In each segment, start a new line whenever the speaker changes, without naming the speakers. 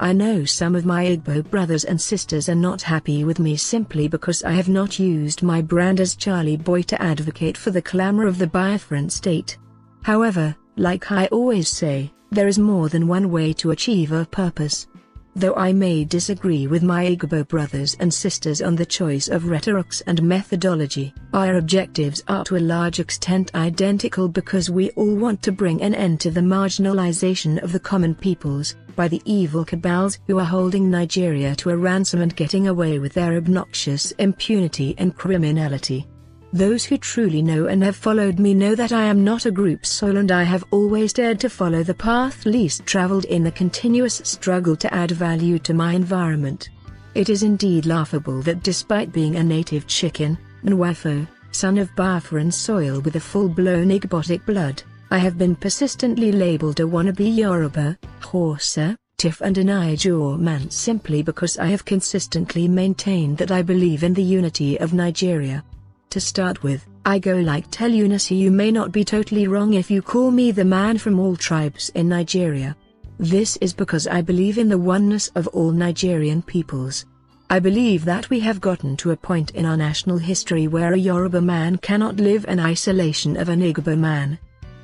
I know some of my Igbo brothers and sisters are not happy with me simply because I have not used my brand as Charly Boy to advocate for the clamor of the Biafran state. However, like I always say, there is more than one way to achieve a purpose. Though I may disagree with my Igbo brothers and sisters on the choice of rhetorics and methodology, our objectives are to a large extent identical because we all want to bring an end to the marginalization of the common peoples, by the evil cabals who are holding Nigeria to a ransom and getting away with their obnoxious impunity and criminality. Those who truly know and have followed me know that I am not a group soul, and I have always dared to follow the path least traveled in the continuous struggle to add value to my environment. It is indeed laughable that despite being a native chicken, Nwafo, son of Biafran soil with a full-blown Igbotic blood, I have been persistently labeled a wannabe Yoruba, Hausa, Tif and an Ijaw man simply because I have consistently maintained that I believe in the unity of Nigeria. To start with, I go like tell Unity, you may not be totally wrong if you call me the man from all tribes in Nigeria. This is because I believe in the oneness of all Nigerian peoples. I believe that we have gotten to a point in our national history where a Yoruba man cannot live in isolation of an Igbo man.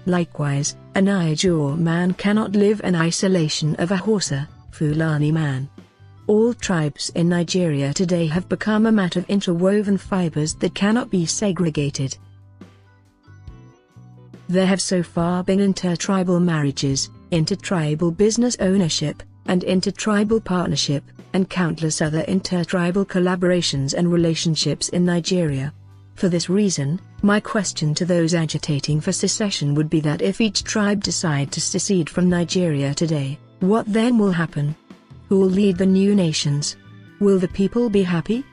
Likewise, an Ijaw man cannot live in isolation of a Hausa, Fulani man. All tribes in Nigeria today have become a mat of interwoven fibers that cannot be segregated. There have so far been intertribal marriages, intertribal business ownership, and intertribal partnership, and countless other intertribal collaborations and relationships in Nigeria. For this reason, my question to those agitating for secession would be that if each tribe decide to secede from Nigeria today, what then will happen? Who will lead the new nations? Will the people be happy?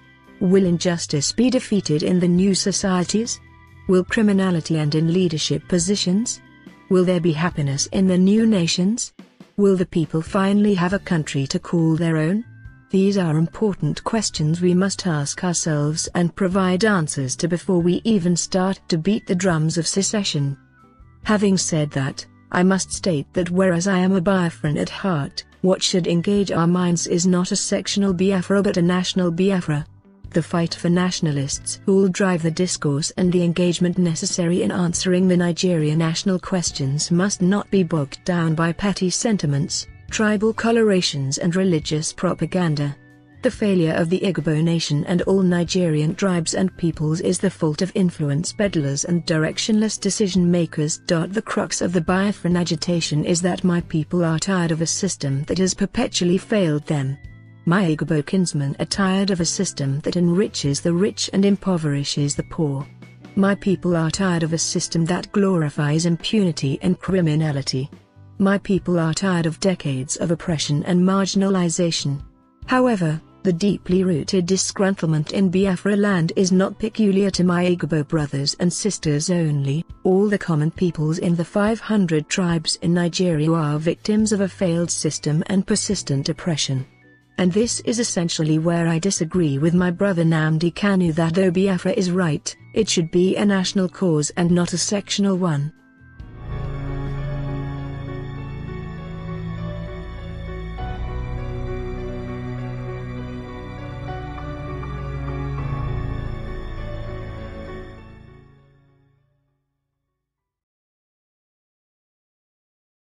Will injustice be defeated in the new societies? Will criminality end in leadership positions? Will there be happiness in the new nations? Will the people finally have a country to call their own? These are important questions we must ask ourselves and provide answers to before we even start to beat the drums of secession. Having said that, I must state that whereas I am a Biafran at heart, what should engage our minds is not a sectional Biafra but a national Biafra. The fight for nationalists who will drive the discourse and the engagement necessary in answering the Nigerian national questions must not be bogged down by petty sentiments, tribal colorations and religious propaganda. The failure of the Igbo nation and all Nigerian tribes and peoples is the fault of influence peddlers and directionless decision makers. The crux of the Biafran agitation is that my people are tired of a system that has perpetually failed them. My Igbo kinsmen are tired of a system that enriches the rich and impoverishes the poor. My people are tired of a system that glorifies impunity and criminality. My people are tired of decades of oppression and marginalization. However, the deeply rooted disgruntlement in Biafra land is not peculiar to my Igbo brothers and sisters only. All the common peoples in the 500 tribes in Nigeria are victims of a failed system and persistent oppression. And this is essentially where I disagree with my brother Nnamdi Kanu that though Biafra is right, it should be a national cause and not a sectional one.